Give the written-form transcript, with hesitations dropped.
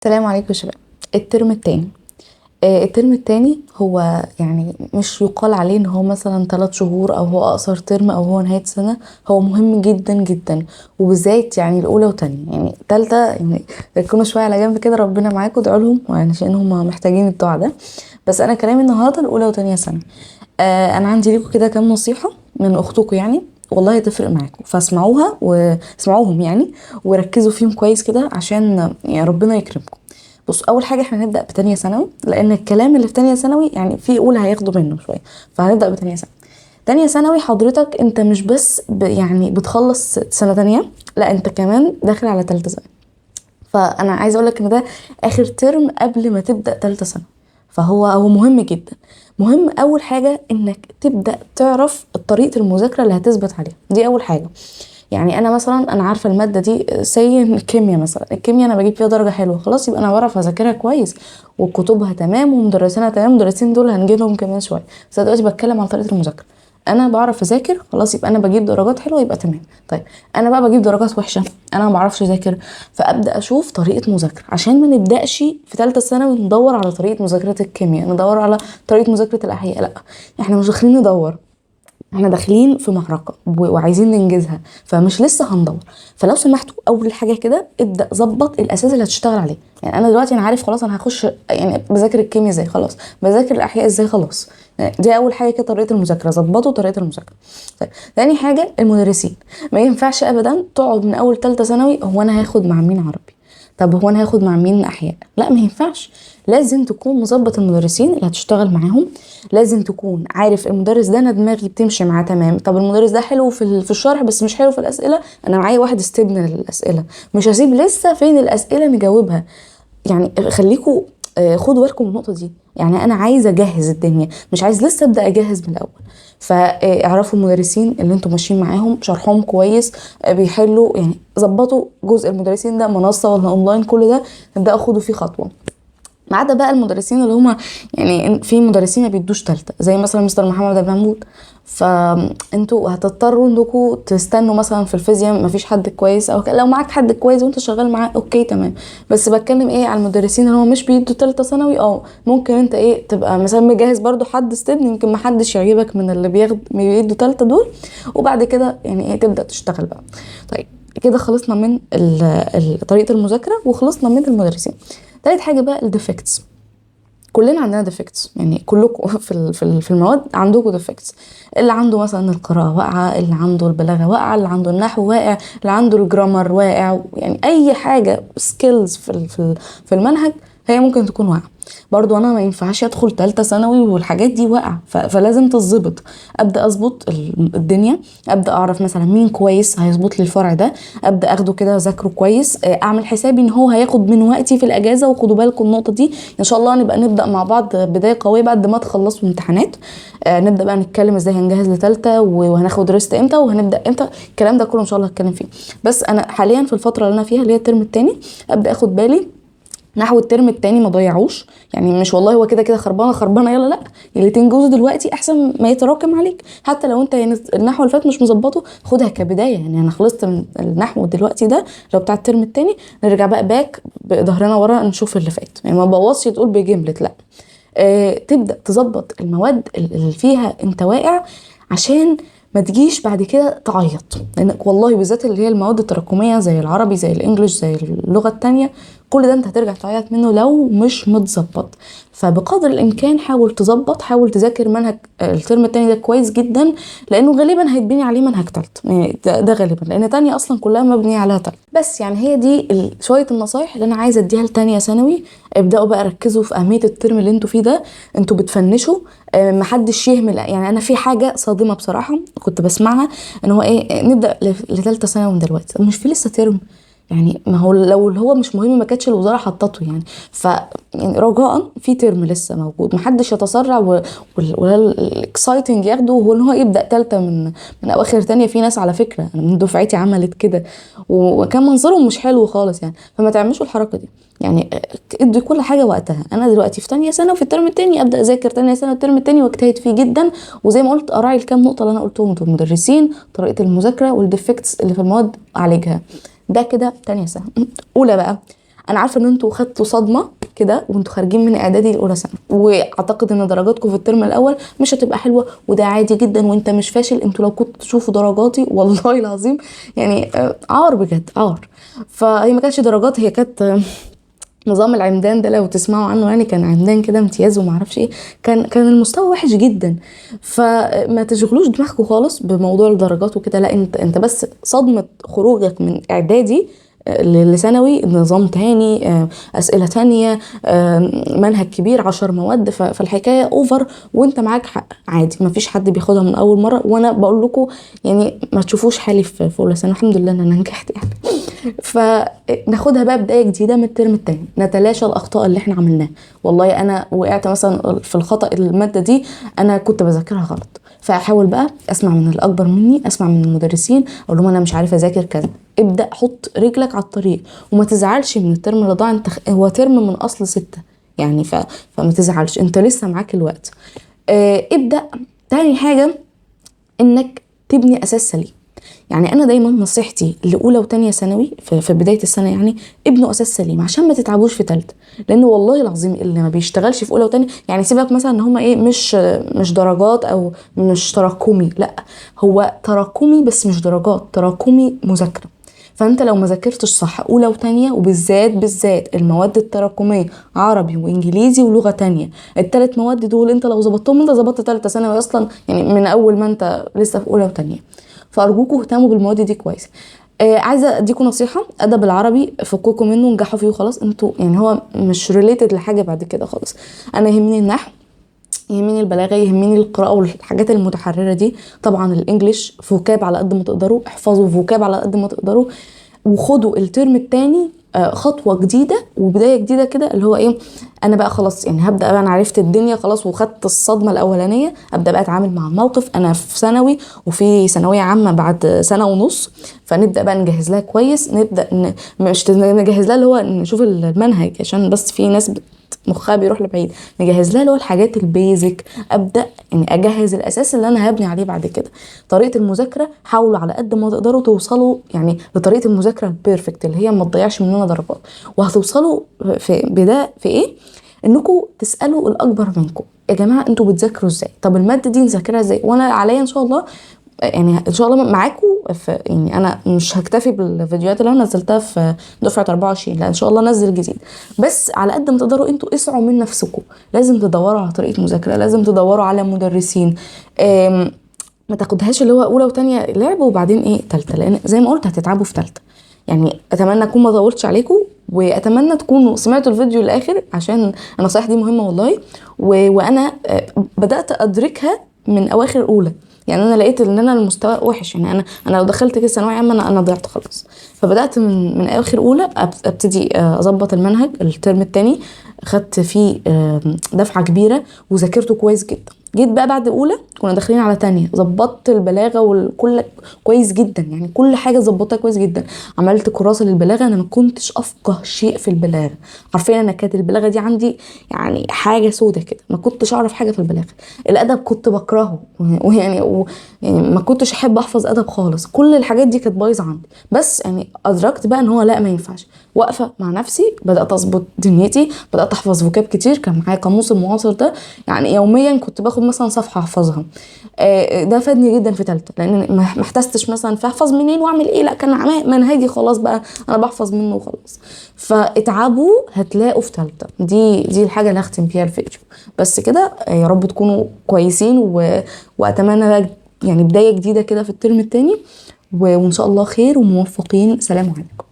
السلام عليكم يا شباب. الترم التاني الترم التاني هو يعني مش يقال عليه ان هو مثلا 3 شهور او هو اقصر ترم او هو نهاية سنة. هو مهم جدا جدا، وبالذات يعني الاولى وتانية يعني تالتة يعني تكونوا شوية على جنب كده، ربنا معاكم ادعوا لهم يعني عشان هم محتاجين الدعاء ده. بس انا كلامي النهارده الاولى وتانية سنة. انا عندي ليكم كده كام نصيحة من اختكم يعني، والله هتفرق معاكم، فاسمعوها واسمعوهم يعني، وركزوا فيهم كويس كده عشان يعني ربنا يكرمكم. بص، اول حاجه احنا هنبدا بتانية ثانوي، لان الكلام اللي في تانية ثانوي يعني في اولى هياخدوا منه شويه، فهنبدا بتانية ثانوي. تانية ثانوي حضرتك انت مش بس يعني بتخلص سنه تانية، لا انت كمان داخل على تالتة ثانوي. فانا عايزه اقول لك ان ده اخر ترم قبل ما تبدا تالتة ثانوي، فهو مهم جدا. مهم اول حاجه انك تبدا تعرف طريقه المذاكره اللي هتثبت عليها، دي اول حاجه. يعني انا مثلا انا عارفه الماده دي سي الكيمياء مثلا، الكيمياء انا بجيب فيها درجه حلوه، خلاص يبقى انا بعرف اذاكرها كويس، وكتبها تمام ومدرسينها تمام. المدرسين دول هنجيلهم كمان شويه، بس أنا دلوقتي بتكلم عن طريقه المذاكره. انا بعرف اذاكر خلاص يبقى انا بجيب درجات حلوه، يبقى تمام. طيب انا بقى بجيب درجات وحشه، انا ما بعرفش اذاكر، فابدا اشوف طريقه مذاكره عشان ما نبداش في ثالثه ثانوي ندور على طريقه مذاكره الكيمياء، ندور على طريقه مذاكره الاحياء. لا، احنا مش داخلين ندور، احنا داخلين في معركة وعايزين ننجزها، فمش لسه هندور. فلو سمحتوا اول حاجة كده ابدأ ظبط الاساس اللي هتشتغل عليه. يعني انا دلوقتي انا عارف خلاص انا هخش يعني بذاكر الكيمياء ازاي، خلاص بذاكر الاحياء ازاي، خلاص. يعني دي اول حاجة كده، طريقة المذاكرة، ظبطوا طريقة المذاكرة. طيب تاني حاجة المدرسين، ما ينفعش ابدا تقعد من اول تالتة ثانوي هو انا هاخد مع مين عربي، طب هو انا هاخد مع مين احياء، لا ما ينفعش. لازم تكون مظبط المدرسين اللي هتشتغل معاهم، لازم تكون عارف المدرس ده انا دماغي بتمشي معاه تمام. طب المدرس ده حلو في الشرح بس مش حلو في الاسئله، انا معايا واحد استبن للاسئله، مش هسيب لسه فين الاسئله نجاوبها. يعني خليكوا خدوا بالكم من النقطه دي. يعني انا عايزه اجهز الدنيا، مش عايز لسه ابدا اجهز من الاول. فاعرفوا المدرسين اللي انتوا ماشيين معاهم شرحهم كويس، بيحلوا يعني، ظبطوا جزء المدرسين ده منصه ولا اونلاين، كل ده ابداوا خدوا فيه خطوه. ما عدا بقى المدرسين اللي هما يعني في مدرسين ما بيدوش تالتة، زي مثلا مستر محمد عبد المحمود، فانتوا هتضطروا انكم تستنوا مثلا في الفيزياء ما فيش حد كويس، او لو معاك حد كويس وانت شغال معاه اوكي تمام. بس بتكلم ايه على المدرسين اللي هو مش بيدوا تالتة ثانوي، ممكن انت ايه تبقى مثلا مجهز برضو حد ستبن، يمكن ما حدش يعجبك من اللي بيدوا تالتة دول، وبعد كده يعني ايه تبدا تشتغل بقى. طيب كده خلصنا من طريقه المذاكره وخلصنا من المدرسين. تالت حاجه بقى الديفكتس. كلنا عندنا ديفكتس، يعني كلكم في المواد عندكم ديفكتس. اللي عنده مثلا القراءه واقعه، اللي عنده البلاغه واقعه، اللي عنده النحو واقع، اللي عنده الجرامر واقع، يعني اي حاجه سكيلز في المنهج هي ممكن تكون واقعه. برضو انا ما ينفعش ادخل تالتة ثانوي والحاجات دي واقعه، فلازم تظبط. ابدا اظبط الدنيا، ابدا اعرف مثلا مين كويس هيظبط لي الفرع ده، ابدا اخده كده اذاكره كويس، اعمل حسابي ان هو هياخد من وقتي في الاجازه. وخدوا بالكم النقطه دي ان شاء الله نبدا مع بعض بدايه قويه بعد ما تخلصوا الامتحانات. نبدا بقى نتكلم ازاي هنجهز لتالتة وهناخد ريست امتى وهنبدا امتى، الكلام ده كله ان شاء الله هتكلم فيه. بس انا حاليا في الفتره اللي انا فيها اللي هي الترم الثاني ابدا اخد بالي نحو الترم التاني ما ضيعوش. يعني مش والله هو كده كده خربانه خربانه يلا، لا، اللي تنجزه دلوقتي احسن ما يتراكم عليك. حتى لو انت يعني النحو اللي فات مش مظبطه، خدها كبدايه. يعني انا خلصت من النحو دلوقتي ده لو بتاع الترم التاني، نرجع بقى باك بظهرنا ورا نشوف اللي فات، يعني ما بوظش تقول بجملة، لا. تبدا تظبط المواد اللي فيها انت واقع، عشان ما تجيش بعد كده تعيط. لانك والله بالذات اللي هي المواد التراكميه زي العربي زي الانجليش زي اللغه التانية، كل ده انت هترجع تعيط منه لو مش متظبط. فبقدر الامكان حاول تظبط، حاول تذاكر منهج الترم التاني ده كويس جدا، لانه غالبا هيتبني عليه منهج تالت. يعني ده غالبا لان تانية اصلا كلها مبنيه عليها تالت. بس يعني هي دي شويه النصايح اللي انا عايزه اديها لتانية ثانوي. ابداوا بقى ركزوا في اهميه الترم اللي انتوا فيه ده، انتوا بتفنشوا. محدش يهمل. يعني انا في حاجه صادمه بصراحه كنت بسمعها، ان هو ايه نبدا لثالثه ثانوي من دلوقتي، مش في لسه ترم؟ يعني ما هو لو هو مش مهم ما كانتش الوزاره حطته يعني. يعني رجاء في ترم لسه موجود، محدش يتسرع ولا الاكسايتنج ياخده هو ان هو يبدا ثالثه من اواخر تانية. في ناس على فكره انا من دفعتي عملت كده وكان منظرهم مش حلو خالص يعني. فما تعملوش الحركه دي، يعني ادي كل حاجه وقتها. انا دلوقتي في تانية سنه وفي الترم التاني ابدا اذاكر تانية سنه والترم التاني واجتهد فيه جدا، وزي ما قلت اراعي الكام نقطه اللي انا قلتهم دول: المدرسين، طريقه المذاكره، والديفكتس اللي في المواد اعالجها. ده كده تانية سنه. اولى بقى انا عارفه ان انتوا خدتوا صدمه كده وانتوا خارجين من اعدادي لاولى ثانوي، واعتقد ان درجاتكم في الترم الاول مش هتبقى حلوه، وده عادي جدا، وانت مش فاشل. انتوا لو كنتوا تشوفوا درجاتي والله العظيم يعني عار بجد عار. فهي ما كانتش درجات، هي كانت نظام العمدان ده لو تسمعوا عنه، يعني كان عمدان كده امتياز وما اعرفش ايه، كان المستوى وحش جدا. فما تشغلوش دماغكم خالص بموضوع الدرجات وكده، لا انت بس صدمه خروجك من اعدادي لثانوي، نظام تاني، اسئله تانية، منهج كبير 10 مواد، فالحكايه اوفر، وانت معاك حق عادي، ما فيش حد بياخدها من اول مره. وانا بقول لكم يعني ما تشوفوش حالي في اولى ثانوي، الحمد لله ان انا نجحت يعني. فناخدها بقى بدايه جديده من الترم التاني، نتلاشى الاخطاء اللي احنا عملناها. والله انا وقعت مثلا في الخطا، الماده دي انا كنت بذاكرها غلط، فاحاول بقى اسمع من الاكبر مني، اسمع من المدرسين، اقول لهم انا مش عارفه اذاكر كذا. ابدا حط رجلك على الطريق، وما تزعلش من الترم اللي ضاع. انت هو ترم من اصل 6 يعني، فما تزعلش، انت لسه معاك الوقت. ابدا. تاني حاجه انك تبني اساس سليم. يعني انا دايما نصيحتي لاولى وتانية ثانوي في بدايه السنه، يعني ابنوا اساس سليم عشان ما تتعبوش في ثالثه. لان والله العظيم اللي ما بيشتغلش في اولى وتانية، يعني سيبك مثلا ان هما ايه، مش درجات او مش تراكمي، لا هو تراكمي بس مش درجات، تراكمي مذاكره. فانت لو ما ذاكرتش صح اولى وتانية، وبالذات المواد التراكميه، عربي وانجليزي ولغه تانية، الثلاث مواد دول انت لو ظبطتهم انت ظبطت ثالثه ثانوي اصلا، يعني من اول ما انت لسه في اولى وتانية. فارجوكوا اهتموا بالمواد دي كويس. عايزه اديكم نصيحه، ادب العربي فكوكوا منه، نجحوا فيه وخلاص. انتوا يعني هو مش ريليتد لحاجه بعد كده خالص. انا يهمني النحو، يهمني البلاغه، يهمني القراءه والحاجات المتحرره دي. طبعا الانجليش فوكاب على قد ما تقدروا، احفظوا فوكاب على قد ما تقدروا. وخدوا الترم التاني خطوه جديده وبدايه جديده كده، اللي هو ايه، انا بقى خلاص يعني هبدا بقى، انا عرفت الدنيا خلاص وخدت الصدمه الاولانيه، ابدا بقى اتعامل مع الموقف. انا في ثانوي وفي ثانويه عامه بعد سنه ونص، فنبدا بقى نجهز لها كويس. نبدا مش نجهز لها اللي هو نشوف المنهج، عشان بس في ناس مخها بيروح لبعيد. نجهز لها اللي هو الحاجات البيزك، ابدا يعني اجهز الاساس اللي انا هبني عليه بعد كده. طريقه المذاكره حاولوا على قد ما تقدروا توصلوا يعني لطريقه المذاكره البيرفكت اللي هي ما تضيعش مننا درجات. وهتوصلوا في ايه، انكم تسالوا الاكبر منكم، يا جماعه انتوا بتذاكروا ازاي؟ طب الماده دي نذاكرها ازاي؟ وانا عليا ان شاء الله يعني ان شاء الله معاكم يعني انا مش هكتفي بالفيديوهات اللي انا نزلتها في دفعه 24، لا ان شاء الله انزل جديد. بس على قد ما تقدروا انتوا اسعوا من نفسكم، لازم تدوروا على طريقه مذاكره، لازم تدوروا على مدرسين. ما تاخدهاش اللي هو اولى وتانية لعب وبعدين ايه تالتة، لان زي ما قلت هتتعبوا في تالتة. يعني اتمنى اكون ما طولتش عليكم، واتمنى تكونوا سمعتوا الفيديو للاخر، عشان النصايح دي مهمه والله. وانا بدات ادركها من اواخر اولى. يعني انا لقيت ان انا المستوى وحش، يعني انا لو دخلت كده ثانويه عامه انا ضيعت خلاص. فبدات من اواخر اولى ابتدي اظبط المنهج. الترم الثاني خدت فيه دفعه كبيره وذاكرته كويس جدا. جيت بقى بعد اولى كنا داخلين على تانية، ظبطت البلاغه والكل كويس جدا، يعني كل حاجه ظبطتها كويس جدا. عملت كراسه للبلاغه، انا ما كنتش افقه شيء في البلاغه حرفيا. انا كانت البلاغه دي عندي يعني حاجه سودة كده، ما كنتش اعرف حاجه في البلاغه. الادب كنت بكرهه يعني ما كنتش احب احفظ ادب خالص. كل الحاجات دي كانت بايظه عندي، بس يعني ادركت بقى ان هو لا ما ينفعش. واقفه مع نفسي، بدات اظبط دنيتي، بدات احفظ فوكاب كتير. كان معايا قاموس المعاصر ده، يعني يوميا كنت باخد مثلا صفحه احفظها. ده فادني جدا في ثالثه، لان ما احتجتش مثلا في احفظ منين واعمل ايه، لا كان منهجي خلاص بقى انا بحفظ منه وخلاص. فاتعبوا هتلاقوا في ثالثه. دي الحاجه اللي هختم بيها الفيديو. بس كده يا رب تكونوا كويسين، واتمنى بقى يعني بدايه جديده كده في الترم الثاني، وان شاء الله خير وموفقين. سلام عليكم.